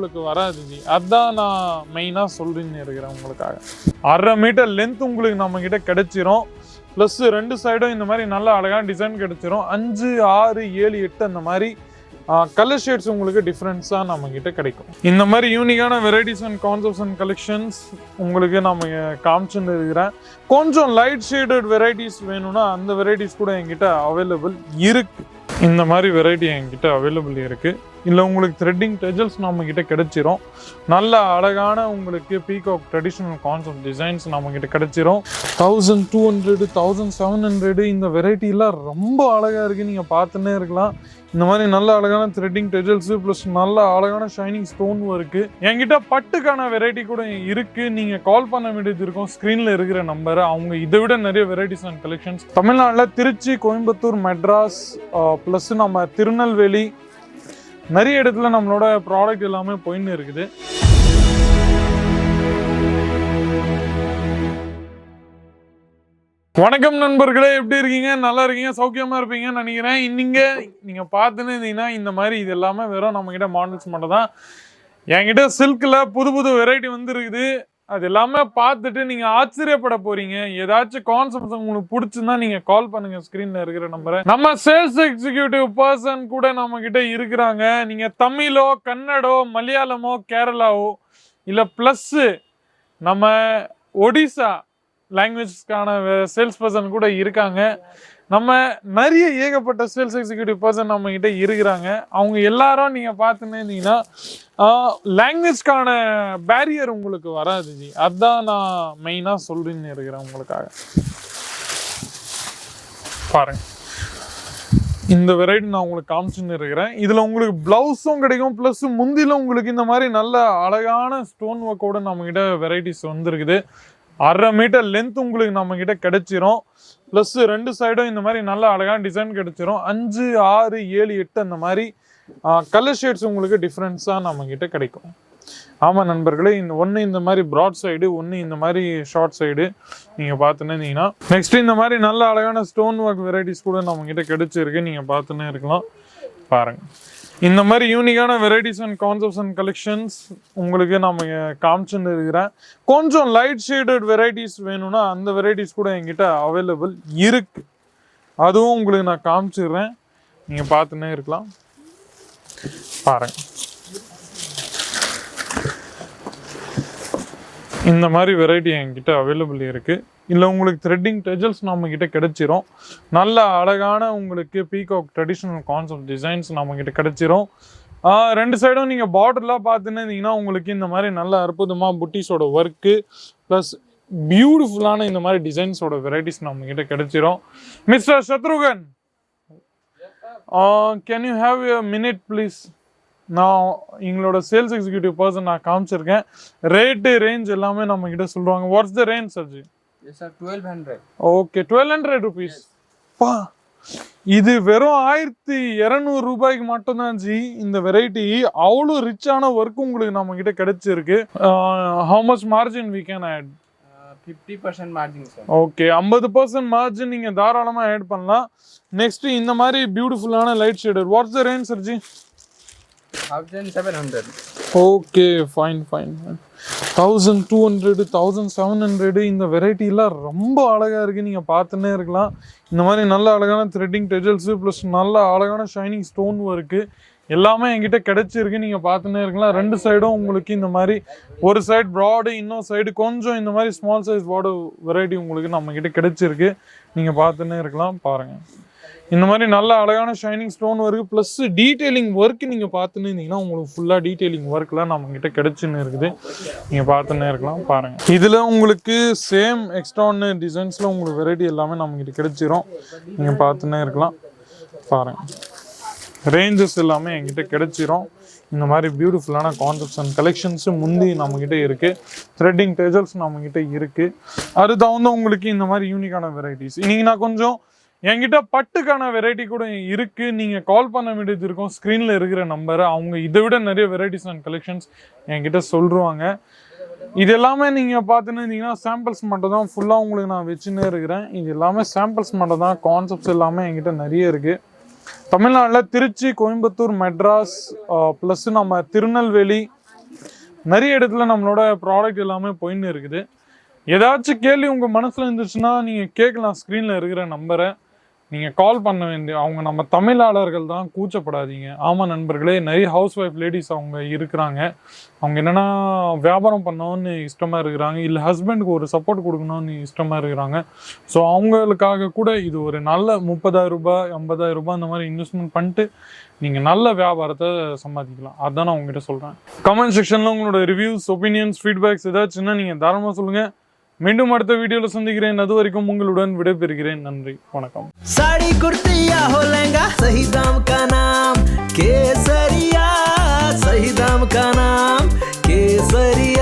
உங்களுக்கு வராது ஜி. அதான் நான் மெயினாக சொல்லின்னு இருக்கிறேன் உங்களுக்காக. 1/2 மீட்டர் லென்த் உங்களுக்கு நம்ம கிட்ட கிடைச்சிரும். ப்ளஸ் 2 சைடும் இந்த மாதிரி நல்ல அழகான டிசைன் கிடைச்சிரும். 5, 6, 7, 8 அந்த மாதிரி கலர் ஷேட்ஸ் உங்களுக்கு டிஃப்ரென்ஸாக நம்ம கிட்ட கிடைக்கும். இந்த மாதிரி யூனிக்கான varieties and concepts and collections உங்களுக்கு நம்ம காமிச்சுன்னு இருக்கிறேன். கொஞ்சம் லைட் ஷேடட் வெரைட்டிஸ் வேணும்னா அந்த வெரைட்டிஸ் கூட என்கிட்ட அவைலபிள் இருக்கு. இந்த மாதிரி வெரைட்டி என்கிட்ட அவைலபிள் இருக்கு. இல்லை உங்களுக்கு த்ரெட்டிங் டெஜல்ஸ் நம்ம கிட்ட கிடைச்சிரும். நல்ல அழகான உங்களுக்கு பீகாக் ட்ரெடிஷ்னல் கான்செப்ட் டிசைன்ஸ் நம்ம கிட்ட கிடைச்சிரும். 1200, 1700 இந்த வெரைட்டிலாம் ரொம்ப அழகா இருக்கு. நீங்க பார்த்துன்னே இருக்கலாம். இந்த மாதிரி நல்ல அழகான த்ரெட்டிங் டெஜல்ஸ் ப்ளஸ் நல்ல அழகான ஷைனிங் ஸ்டோன் இருக்கு. என்கிட்ட பட்டுக்கான வெரைட்டி கூட இருக்கு. நீங்க கால் பண்ண வேண்டியது இருக்கும். ஸ்கிரீன்ல இருக்கிற நம்பர். அவங்க இதை விட நிறைய வெரைட்டிஸ் அண்ட் கலெக்ஷன்ஸ் தமிழ்நாட்டில் திருச்சி, கோயம்புத்தூர், மெட்ராஸ் ப்ளஸ் நம்ம திருநெல்வேலி நிறைய இடத்துல நம்மளோட ப்ராடக்ட் எல்லாமே போயின்னு இருக்குது. வணக்கம் நண்பர்களே, எப்படி இருக்கீங்க? நல்லா இருக்கீங்க, சௌக்கியமா இருப்பீங்கன்னு நினைக்கிறேன். நீங்க பார்த்துன்னு இருந்தீங்கன்னா இந்த மாதிரி இது எல்லாமே வெறும் நம்ம கிட்ட மாடல்ஸ் மட்டும் தான். என்கிட்ட சில்க்ல புது வெரைட்டி வந்து இருக்குது. அது எல்லாமே பார்த்துட்டு நீங்க ஆச்சரியப்பட போறீங்க. ஏதாச்சும் கான்செப்ட் உங்களுக்கு பிடிச்சிருந்தா நீங்க கால் பண்ணுங்க. ஸ்கிரீன்ல இருக்கிற நம்பரை. நம்ம சேல்ஸ் எக்ஸிக்யூட்டிவ் பர்சன் கூட நம்ம கிட்ட இருக்கிறாங்க. நீங்க தமிழோ, கன்னடோ, மலையாளமோ, கேரளாவோ இல்ல பிளஸ் நம்ம ஒடிசா லாங்குவேஜ்க்கான சேல்ஸ் பர்சன் கூட இருக்காங்க. நம்ம நிறைய ஏகப்பட்ட சேல்ஸ் எக்ஸிக்யூட்டிவ் பர்சன் நம்ம கிட்ட இருக்கிறாங்க. அவங்க எல்லாரும் நீங்க பார்த்துன்னு இருந்தீங்கன்னா லாங்குவேஜ்க்கான பேரியர் உங்களுக்கு வராது ஜி. அதான் நான் மெயினா சொல்லின்னு இருக்கிறேன் உங்களுக்காக. பாருங்க, இந்த வெரைட்டி நான் உங்களுக்கு காமிச்சுன்னு இருக்கிறேன். இதுல உங்களுக்கு பிளவுஸும் கிடைக்கும். பிளஸ் முந்தில உங்களுக்கு இந்த மாதிரி நல்ல அழகான ஸ்டோன் ஒர்க்கோட நம்ம கிட்ட வெரைட்டிஸ் வந்துருக்குது. 1/2 மீட்டர் லென்த் உங்களுக்கு நம்ம கிட்ட கிடைச்சிரும். ப்ளஸ் 2 சைடும் இந்த மாதிரி நல்ல அழகான டிசைன் கிடைச்சிரும். 5, 6, 7, 8 அந்த மாதிரி கலர் ஷேட்ஸ் உங்களுக்கு டிஃப்ரென்ஸாக நம்ம கிட்ட கிடைக்கும். ஆமாம் நண்பர்களே, ஒன்று இந்த மாதிரி ப்ராட் சைடு, ஒன்று இந்த மாதிரி ஷார்ட் சைடு நீங்கள் பார்த்துன்னு இருந்தீங்கன்னா. நெக்ஸ்ட் இந்த மாதிரி நல்ல அழகான ஸ்டோன் ஒர்க் வெரைட்டிஸ் கூட நம்ம கிட்ட கிடைச்சிருக்கு. நீங்கள் பார்த்துன்னே இருக்கலாம். பாருங்க, இந்த மாதிரி யூனிக்கான varieties and concepts and collections உங்களுக்கு நம்ம காமிச்சுன்னு இருக்கிறேன். கொஞ்சம் லைட் ஷேடட் வெரைட்டிஸ் வேணும்னா அந்த வெரைட்டிஸ் கூட என்கிட்ட அவைலபிள் இருக்கு. அதுவும் உங்களுக்கு நான் காமிச்சிடுறேன். நீங்க பார்த்துன்னே இருக்கலாம். பாருங்க, இந்த மாதிரி வெரைட்டி என்கிட்ட அவைலபிள் இருக்கு. இல்லை உங்களுக்கு த்ரெட்டிங் டெஜல்ஸ் நம்ம கிட்ட கிடைச்சிரும். நல்ல அழகான உங்களுக்கு பீகாக் ட்ரெடிஷ்னல் கான்செப்ட் டிசைன்ஸ் நம்ம கிட்ட கிடைச்சிரும். 2 சைடும் நீங்க பார்டர்லாம் பார்த்துன்னு இருந்தீங்கன்னா உங்களுக்கு இந்த மாதிரி நல்ல அற்புதமா புட்டிஸோட ஒர்க்கு ப்ளஸ் பியூட்டிஃபுல்லான இந்த மாதிரி டிசைன்ஸோட வெரைட்டிஸ் நம்ம கிட்ட கிடைச்சிரும். Mister Shatrughan, can you have a minute please? நான் எங்களோட சேல்ஸ் எக்ஸிக்யூட்டிவ் பர்சன் நான் காமிச்சிருக்கேன். ரேட்டு ரேஞ்ச் எல்லாமே நம்ம கிட்ட சொல்லுவாங்க. What's the range sir ji? Yes sir, 1200. Okay, 1200 rupees. பா, இது வெறும் 1200 ரூபாய்க்கு மட்டும்தான் ஜி. இந்த வெரைட்டி அவ்வளோ ரிச்சான ஒர்க் உங்களுக்கு நம்ம கிட்ட கிடைச்சிருக்கு. How much margin we can add? 50% margin sir. Okay, 50% margin நீங்க தாராளமா ஆட் பண்ணலாம். நெக்ஸ்ட் இந்த மாதிரி பியூட்டிஃபுல்லான light shader. What's the range sir ji? 1700. Okay, fine. 1200, 1700 இந்த வெரைட்டிலாம் ரொம்ப அழகா இருக்கு. நீங்க பார்த்துன்னே இருக்கலாம். இந்த மாதிரி நல்ல அழகான த்ரெட்டிங் டெஜல்ஸ் ப்ளஸ் நல்ல அழகான ஷைனிங் ஸ்டோன் இருக்கு. எல்லாமே என்கிட்ட கிடைச்சிருக்கு. நீங்க பார்த்துன்னே இருக்கலாம். 2 சைடும் உங்களுக்கு இந்த மாதிரி ஒரு சைடு ப்ராடு, இன்னொரு சைடு கொஞ்சம் இந்த மாதிரி ஸ்மால் சைஸ் ப்ராடு வெரைட்டி உங்களுக்கு நம்ம கிட்ட கிடைச்சிருக்கு. நீங்க பார்த்துன்னே இருக்கலாம். பாருங்க, இந்த மாதிரி நல்ல அழகான shining stone work plus detailing work நீங்க பார்த்துன்னு இருந்தீங்கன்னா உங்களுக்கு ஃபுல்லா டீட்டெயிலிங் ஒர்க்லாம் நம்ம கிட்ட கிடைச்சுன்னு இருக்குது. நீங்க பார்த்துன்னே இருக்கலாம். பாருங்க, இதுல உங்களுக்கு சேம் எக்ஸ்ட்ரா டிசைன்ஸ்ல உங்களுக்கு வெரைட்டி எல்லாமே நம்ம கிட்ட கிடைச்சிரும். நீங்க பார்த்துன்னே இருக்கலாம். பாருங்க, ரேஞ்சஸ் எல்லாமே என்கிட்ட கிடைச்சிரும். இந்த மாதிரி பியூட்டிஃபுல்லான கான்செப்ட்ஸ் அண்ட் கலெக்ஷன்ஸ் முந்தி நம்ம கிட்ட இருக்கு. த்ரெட்டிங் டெஜல்ஸ் நம்ம கிட்ட இருக்கு. அது தகுந்த உங்களுக்கு இந்த மாதிரி யூனிக்கான வெரைட்டிஸ். இன்னைக்கு நான் கொஞ்சம் என்கிட்ட பட்டுக்கான வெரைட்டி கூட இருக்கு. நீங்க கால் பண்ண வேண்டியது இருக்கும். ஸ்கிரீன்ல இருக்கிற நம்பர். அவங்க இதை விட நிறைய வெரைட்டிஸ் அண்ட் கலெக்ஷன்ஸ் என்கிட்ட சொல்றாங்க. இது எல்லாமே நீங்க பார்த்துன்னு இருந்தீங்கன்னா சாம்பிள்ஸ் மட்டும் தான். ஃபுல்லா உங்களுக்கு நான் வச்சுன்னே இருக்கிறேன். இது எல்லாமே சாம்பிள்ஸ் மட்டும் தான். கான்செப்ட்ஸ் எல்லாமே என்கிட்ட நிறைய இருக்கு. தமிழ்நாட்டில் திருச்சி, கோயம்புத்தூர், மெட்ராஸ் ப்ளஸ் நம்ம திருநெல்வேலி நிறைய இடத்துல நம்மளோட ப்ராடக்ட் எல்லாமே போயின்னு இருக்குது. ஏதாச்சும் கேள்வி உங்கள் மனசில் இருந்துச்சுன்னா நீங்கள் கேட்கலாம். ஸ்க்ரீனில் இருக்கிற நம்பரை நீங்கள் கால் பண்ண வேண்டிய அவங்க நம்ம தமிழாளர்கள் தான், கூச்சப்படாதீங்க. ஆமாம் நண்பர்களே, நிறைய ஹவுஸ் ஒய்ஃப் லேடிஸ் அவங்க இருக்கிறாங்க. அவங்க என்னென்னா வியாபாரம் பண்ணணும்னு இஷ்டமாக இருக்கிறாங்க, இல்லை ஹஸ்பண்டுக்கு ஒரு சப்போர்ட் கொடுக்கணும்னு இஷ்டமாக இருக்கிறாங்க. ஸோ அவங்களுக்காக கூட இது ஒரு நல்ல 30,000 ரூபாய் 50,000 ரூபாய் அந்த மாதிரி இன்வெஸ்ட்மெண்ட் பண்ணிட்டு நீங்கள் நல்ல வியாபாரத்தை சம்பாதிக்கலாம். அதுதான் நான் உங்ககிட்ட சொல்கிறேன். கமெண்ட் செக்ஷனில் உங்களோட ரிவ்யூஸ், ஒப்பீனியன்ஸ், ஃபீட்பேக்ஸ் ஏதாச்சுன்னா நீங்கள் தாராளமாக சொல்லுங்கள். மீண்டும் அடுத்த வீடியோவில் சந்திக்கிறேன். அது வரைக்கும் உங்களுடன் விடைபெறுகிறேன். நன்றி, வணக்கம். साड़ी कुर्ती या हो लहंगा, सही दाम का नाम केसरिया, सही दाम का नाम केसरिया।